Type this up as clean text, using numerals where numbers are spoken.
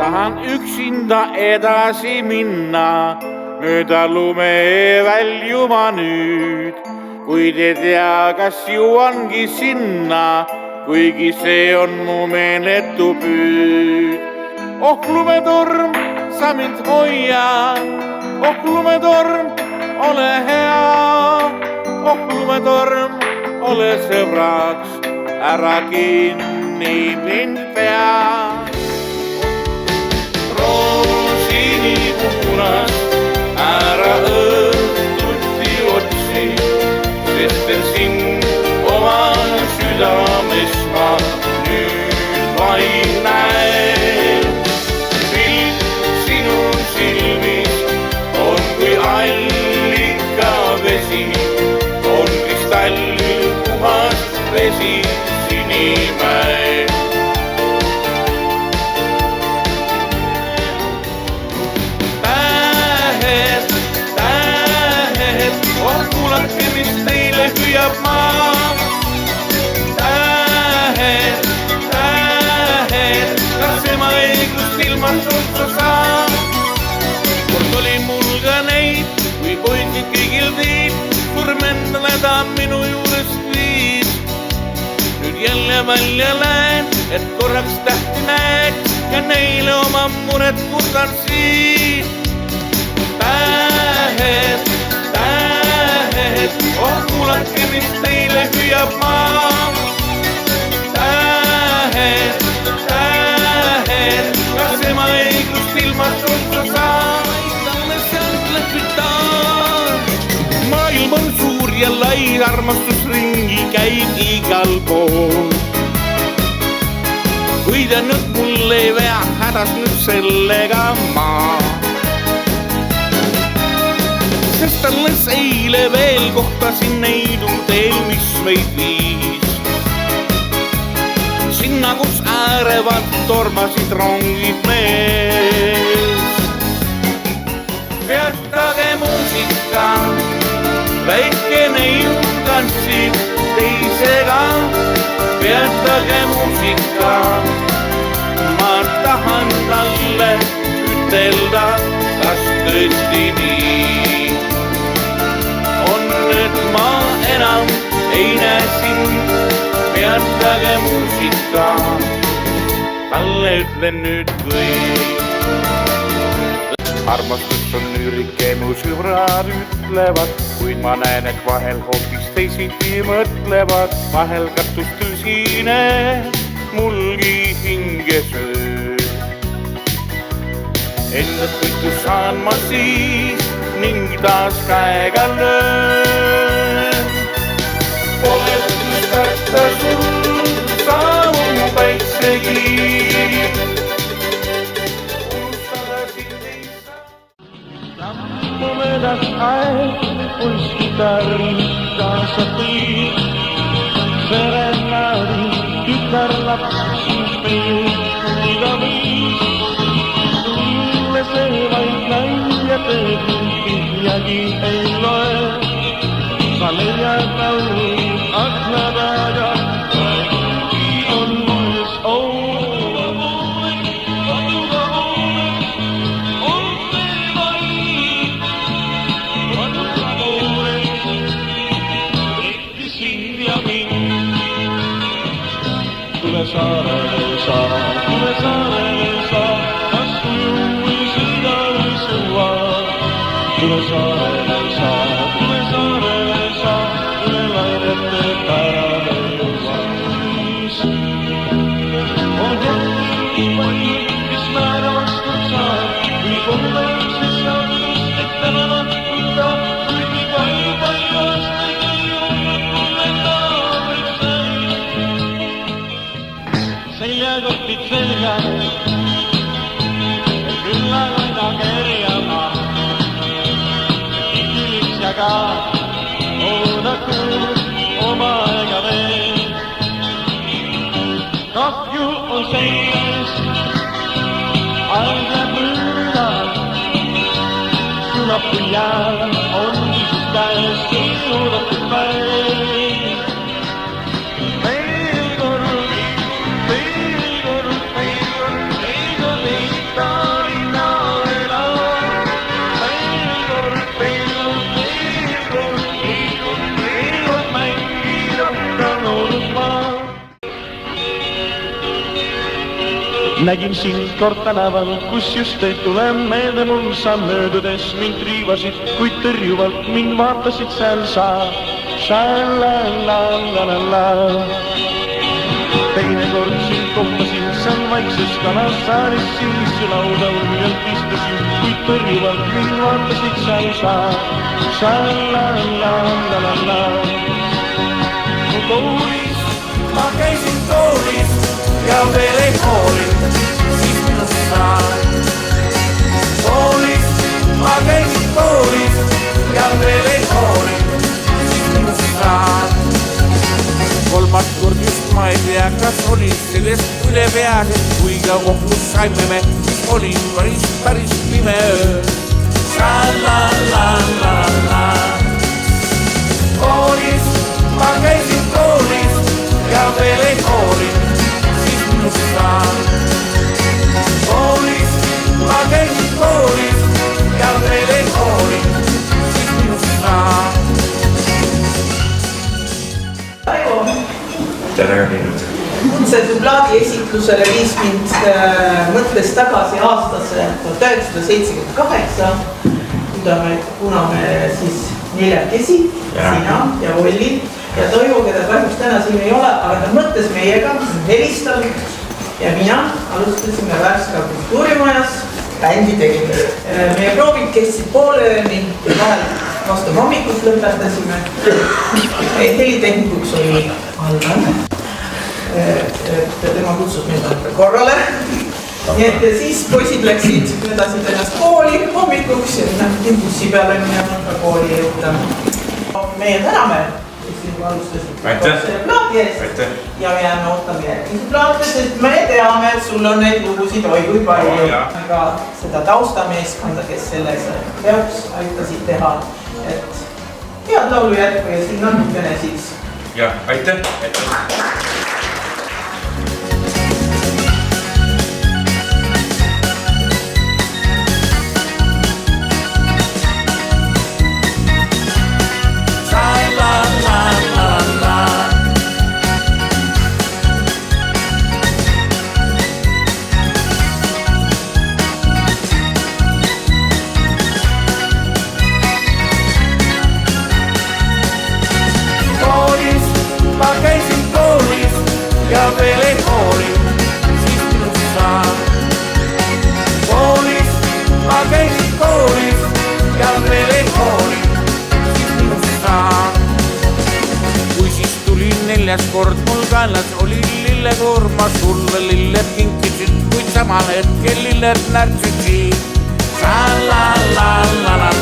tahan üksinda edasi minna, mööda lume väljuma nüüd, kuid ei tea, kas jõuangi sinna, kuigi see on mu meeletu püüd. Oh lumetorm, sa mind hoia, oh lumetorm, ole hea, oh lumetorm, ole sõbraks, ära kinni mind pea. Roosinipuunas ära õhtuti otsi, sest et sind oma südames ma nüüd vaid näen. Pilt sinu silmis on kui allikavesi, on kristall puhas vesi Sinimäe. Kuulake, mis teile hüüab maa. Tähed, tähed, kas ema õiglust ilmast otsa saab? Kord oli mul ka neid, kui poisid kõigil teid, surm endale ta minu juurest viis. Nüüd jälle välja lähen, et korraks tähti näeks ja neile oma mured kurdan siin. Tähed, oh kuulake, mis teile hüüab maa. Tähed, tähed, kas ema õiglust ilmast otsa saab? Sealt lehvitaan. Maailm on suur ja lai, armastusringi käib igal pool. Kui ta nüüd mul ei vea hädas nüüd sellega maa. Sest alles eile veel kohtasin neidu teel, mis meid viis. Sinna, kus äärevad tormasid rongid mees. Peatage muusika, väike neiu tantsib teisega. Peatage muusika, ma tahan talle ütelda, kas tõesti nii. Nüüd ma enam ei näe sind, peatage muusika, talle ütlen nüüd kõik. Armastus on üürike, mu sõbrad ütlevad, kuid ma näen, et vahel hoopis teisiti mõtlevad. Vahel katus tõsine mulgi hinge sööb. Endast võitu saan ma siis ning taas käega löön. Pole põhjust karta sul, saamu mu päiksekiir. Unustada sind ei saa. Lampu möödas aeg, kunstitarri kaasa tõi. Serenaadi tütarlaps iga viis. Sulle see vaid näia teeb. Tihjagi ei loe, sa leiad laulu akna taga. On mõnes oova poole, kaduga poole, on veel vaid. Kaduga poole, võtti sind ja mind. Tule saarele saa, tule saarele saa, kas tuju või sõida või suva. Tule saarele saa, tule lainete pärale jõuas. On jätki palju, mis määravastud saab, kui kohe see saatus ette võtta, kuigi palju aastaid ei olnud mulle naabriks näis. Seljakotid seljas, külla aina kerjama. Aga oodatud oma aega veel. Kahju on selles, aeg läheb mööda. Sulab kui jääl, on siis käes see oodatud päev. Veel kord, nägin sind kord tänaval, kus just ei tule meelde mul sa möödudes mind riivasid, kuid tõrjuvalt mind vaatasid seal sa. Sha-la-la-la-la-la. Teinekord sind kohtasin, saan vaikses kanasaalis, siis lauda uljalt istusin, kuid tõrjuvalt mind vaatasid seal sa. Sha-la-la-la-la-la. Mu koolis, ma käisin koolis ja veel ei hoolinud, siis minust saan. Koolis, ma käisin koolis ja veel ei hoolinud, siis minust saan. Kolmas kord just ma ei tea, kas oli sellest üle peas, et kui ka kohtus saime me, oli päris pime öö. Sha-la-la-la-la. Koolis, ma käisin koolis ja veel ei hoolinud, siis minust saan. Koolis, ma käisin koolis ja veel ei hoolinud, siis minust saan. See plaadi esitlusele viis mind mõttes tagasi aastasse 1978, kuna me siis neljakesi, sina ja Olli ja Toivo, keda kahjuks täna siin ei ole, aga ta mõttes meiega, helistanud ja mina alustasime Värska kultuurimajas bändi tegemist. Meie proovid kestsid pooleni, vahel vastu hommikust lõpetasime. Helitehnikuks oli Allan. Tema kutsus mind korrale. Nii et siis poisid läksid, vedasid ennast kooli hommikuks ja minna bussi peale minema kooli juurde. Meie täname, kes siin alustasid selle plaadi eest ja me jääme ootame järgmisi plaate, sest me teame, et sul on neid lugusid oi kui palju. Aga seda taustameeskonda, kes selles teoks aitasid teha, et head laulu jätku ja siin on niisugune siis. Ja, aitäh! Ja veel ei hoolinud, siis minust saan. Koolis, ma käisin koolis ja veel ei hoolinud, siis minust saan. Kui siis tuli neljas kord mul kaelas, oli lillekoor, ma sulle lilled kinkisin, kuid samal hetkel lilled närtsisin. Sha-la-la-la-la.